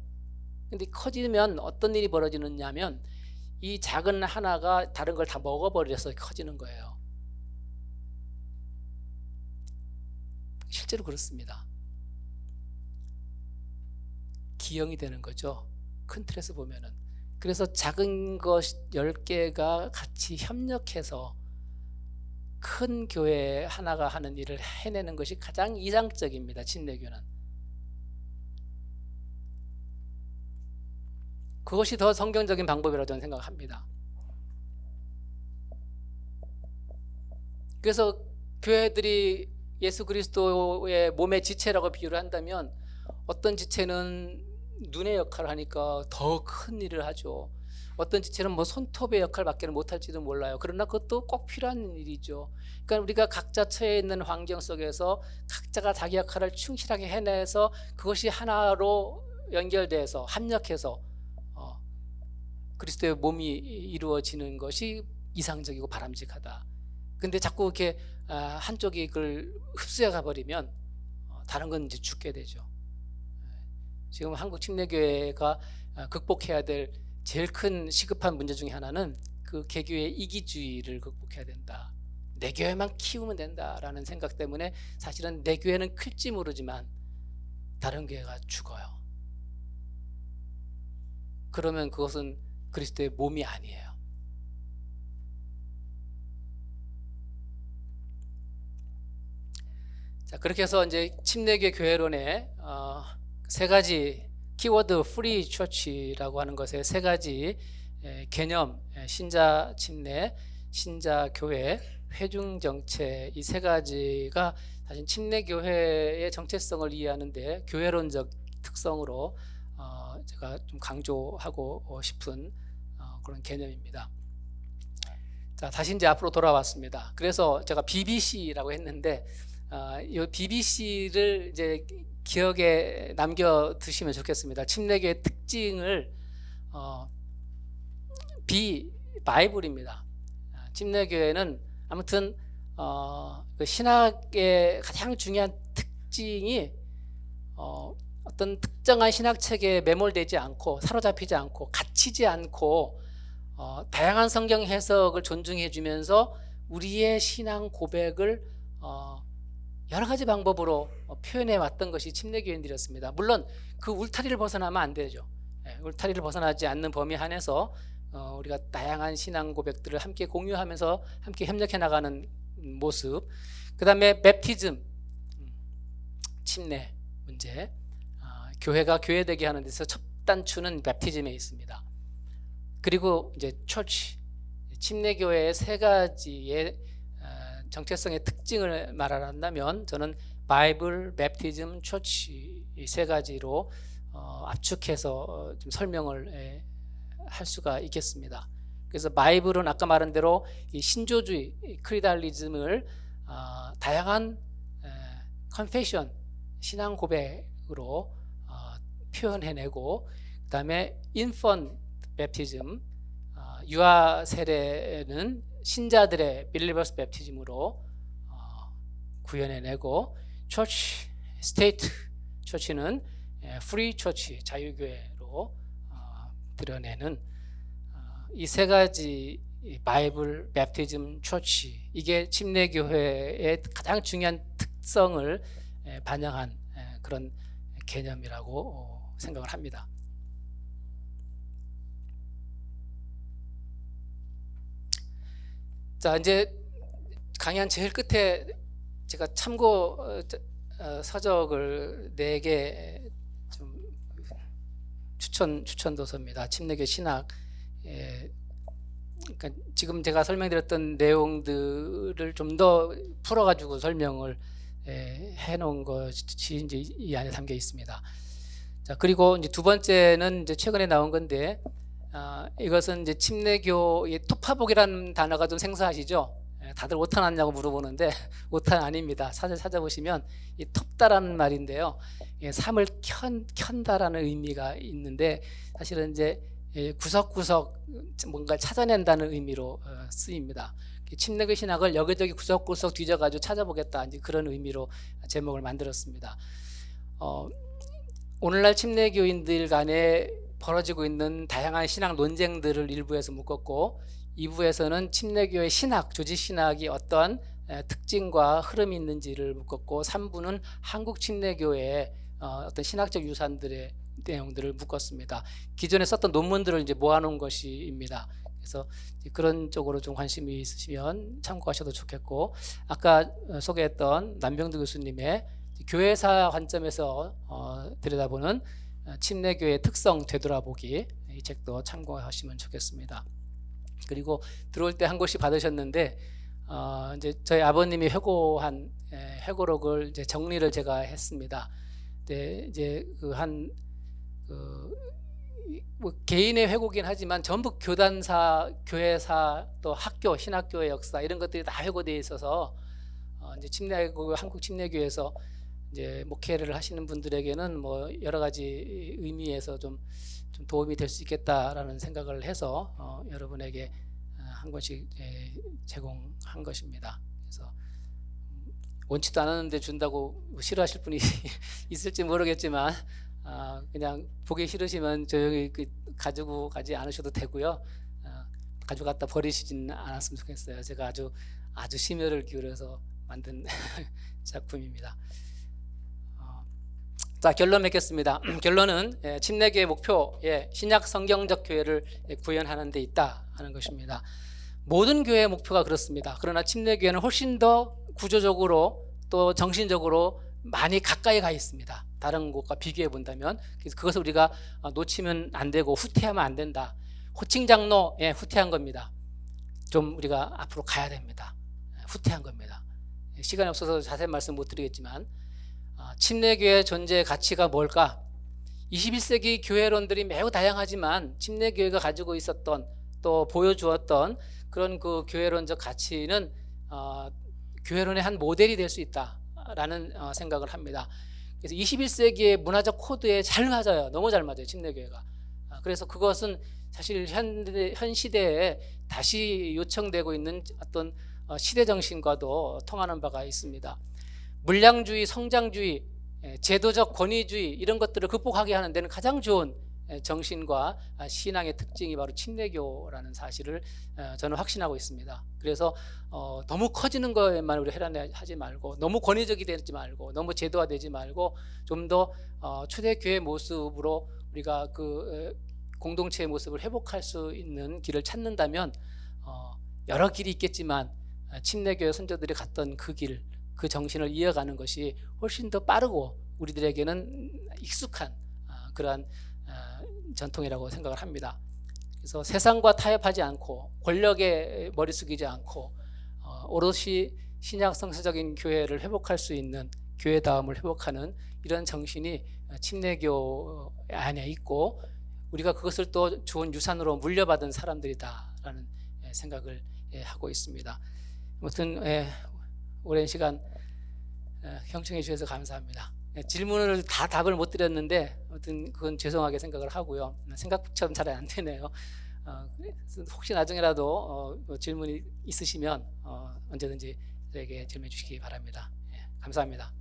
Speaker 1: 근데 커지면 어떤 일이 벌어지느냐면 이 작은 하나가 다른 걸 다 먹어버려서 커지는 거예요. 실제로 그렇습니다. 기형이 되는 거죠. 큰 틀에서 보면은. 그래서 작은 것 10개가 같이 협력해서 큰 교회 하나가 하는 일을 해내는 것이 가장 이상적입니다. 침례교는. 그것이 더 성경적인 방법이라고 저는 생각합니다. 그래서 교회들이 예수 그리스도의 몸의 지체라고 비유를 한다면 어떤 지체는 눈의 역할을 하니까 더 큰 일을 하죠. 어떤 지체는 뭐 손톱의 역할밖에 못할지도 몰라요. 그러나 그것도 꼭 필요한 일이죠. 그러니까 우리가 각자 처해 있는 환경 속에서 각자가 자기 역할을 충실하게 해내서 그것이 하나로 연결돼서 합력해서 그리스도의 몸이 이루어지는 것이 이상적이고 바람직하다. 근데 자꾸 이렇게 한쪽이 그걸 흡수해 가버리면 다른 건 이제 죽게 되죠. 지금 한국 침례교회가 극복해야 될 제일 큰 시급한 문제 중에 하나는 그 개교의 이기주의를 극복해야 된다. 내 교회만 키우면 된다라는 생각 때문에 사실은 내 교회는 클지 모르지만 다른 교회가 죽어요. 그러면 그것은 그리스도의 몸이 아니에요. 자, 그렇게 해서 이제 침례교회 교회론의 세 가지 키워드 프리 처치라고 하는 것의 세 가지 개념, 신자 침례, 신자 교회, 회중 정체, 이 세 가지가 사실 침례교회의 정체성을 이해하는데 교회론적 특성으로 제가 좀 강조하고 싶은 그런 개념입니다. 자, 다시 이제 앞으로 돌아왔습니다. 그래서 제가 BBC라고 했는데 이 BBC를 이제 기억에 남겨 두시면 좋겠습니다. 침례교의 특징을 바이블입니다. 침례교회는 아무튼 그 신학의 가장 중요한 특징이 어떤 특정한 신학 체계에 매몰되지 않고 사로잡히지 않고 갇히지 않고 다양한 성경 해석을 존중해 주면서 우리의 신앙 고백을 여러 가지 방법으로 표현해 왔던 것이 침례교인들이었습니다. 물론 그 울타리를 벗어나면 안 되죠. 울타리를 벗어나지 않는 범위 안에서 우리가 다양한 신앙 고백들을 함께 공유하면서 함께 협력해 나가는 모습. 그 다음에 맵티즘, 침례 문제. 교회가 교회되게 하는 데서 첫 단추는 맵티즘에 있습니다. 그리고 이제 처치, 침례교회의 세 가지의 정체성의 특징을 말한다면 저는 바이블, 맵티즘, 처치 이 세 가지로 압축해서 좀 설명을 할 수가 있겠습니다. 그래서 바이블은 아까 말한 대로 이 신조주의, 크리달리즘을 다양한 컨페션, 신앙 고백으로 표현해내고, 그 다음에 인펀 맵티즘, 유아 세례는 신자들의 빌리버스 맵티즘으로 구현해내고, 처치, 스테이트 처치는 프리 처치, 자유교회로 드러내는 이 세 가지 바이블, 맵티즘, 처치, 이게 침례교회의 가장 중요한 특성을 반영한 그런 개념이라고 생각을 합니다. 자, 이제 강연 제일 끝에 제가 참고 서적을 4개 좀 추천 도서입니다. 침례교 신학. 그러니까 지금 제가 설명드렸던 내용들을 좀 더 풀어가지고 설명을 해놓은 것이 이제 이 안에 담겨 있습니다. 자, 그리고 이제 두 번째는 이제 최근에 나온 건데, 이것은 이제 침례교의 토파복이라는 단어가 좀 생소하시죠? 다들 오타 났냐고 물어보는데 오타 아닙니다. 사실 찾아보시면 이 텁다라는 말인데요, 삶을 켠다라는 의미가 있는데, 사실은 이제 구석구석 뭔가 찾아낸다는 의미로 쓰입니다. 침례교 신학을 여기저기 구석구석 뒤져가지고 찾아보겠다, 이제 그런 의미로 제목을 만들었습니다. 오늘날 침례교인들 간에 벌어지고 있는 다양한 신학 논쟁들을 1부에서 묶었고, 2부에서는 침례교의 신학, 조직신학이 어떠한 특징과 흐름이 있는지를 묶었고, 3부는 한국 침례교의 어떤 신학적 유산들의 내용들을 묶었습니다. 기존에 썼던 논문들을 이제 모아놓은 것입니다. 그래서 그런 쪽으로 좀 관심이 있으시면 참고하셔도 좋겠고, 아까 소개했던 남병두 교수님의 교회사 관점에서 들여다보는 침례교의 특성 되돌아보기, 이 책도 참고하시면 좋겠습니다. 그리고 들어올 때 한 곳씩 받으셨는데, 이제 저희 아버님이 회고한 회고록을 이제 정리를 제가 했습니다. 네, 이제 뭐 개인의 회고긴 하지만 전부 교단사, 교회사, 또 학교, 신학교의 역사, 이런 것들이 다 회고되어 있어서 이제 한국 침례교에서 이제 목회를 하시는 분들에게는 뭐 여러 가지 의미에서 좀 도움이 될 수 있겠다라는 생각을 해서 여러분에게 한 권씩 제공한 것입니다. 그래서 원치도 않았는데 준다고 싫어하실 분이 있을지 모르겠지만, 그냥 보기 싫으시면 조용히 가지고 가지 않으셔도 되고요. 가져갔다 버리시진 않았으면 좋겠어요. 제가 아주 심혈을 기울여서 만든 작품입니다. 자, 결론 맺겠습니다. 결론은 침례교의 목표에 신약 성경적 교회를 구현하는 데 있다 하는 것입니다. 모든 교회의 목표가 그렇습니다. 그러나 침례교회는 훨씬 더 구조적으로 또 정신적으로 많이 가까이 가 있습니다. 다른 곳과 비교해 본다면. 그래서 그것을 우리가 놓치면 안 되고 후퇴하면 안 된다. 호칭 장로 후퇴한 겁니다. 좀 우리가 앞으로 가야 됩니다. 후퇴한 겁니다. 시간이 없어서 자세히 말씀 못 드리겠지만, 침례교회의 존재의 가치가 뭘까? 21세기 교회론들이 매우 다양하지만 침례교회가 가지고 있었던, 또 보여주었던 그런 그 교회론적 가치는 교회론의 한 모델이 될 수 있다라는 생각을 합니다. 그래서 21세기의 문화적 코드에 잘 맞아요. 너무 잘 맞아요, 침례교회가. 그래서 그것은 사실 현 시대에 다시 요청되고 있는 어떤 시대 정신과도 통하는 바가 있습니다. 물량주의, 성장주의, 제도적 권위주의, 이런 것들을 극복하게 하는 데는 가장 좋은 정신과 신앙의 특징이 바로 침례교라는 사실을 저는 확신하고 있습니다. 그래서 너무 커지는 것에만 우리 해란하지 말고, 너무 권위적이 되지 말고, 너무 제도화되지 말고, 좀 더 초대교회 모습으로 우리가 그 공동체의 모습을 회복할 수 있는 길을 찾는다면, 여러 길이 있겠지만 침례교회 선조들이 갔던 그 길, 그 정신을 이어가는 것이 훨씬 더 빠르고 우리들에게는 익숙한 그러한 전통이라고 생각을 합니다. 그래서 세상과 타협하지 않고, 권력에 머리 숙이지 않고, 오롯이 신약 성서적인 교회를 회복할 수 있는, 교회다움을 회복하는 이런 정신이 침례교 안에 있고, 우리가 그것을 또 좋은 유산으로 물려받은 사람들이다라는 생각을 하고 있습니다. 아무튼 오랜 시간 경청해 주셔서 감사합니다. 질문을 다 답을 못 드렸는데 아무튼 그건 죄송하게 생각을 하고요. 생각처럼 잘 안 되네요. 혹시 나중에라도 질문이 있으시면 언제든지 저에게 질문해 주시기 바랍니다. 감사합니다.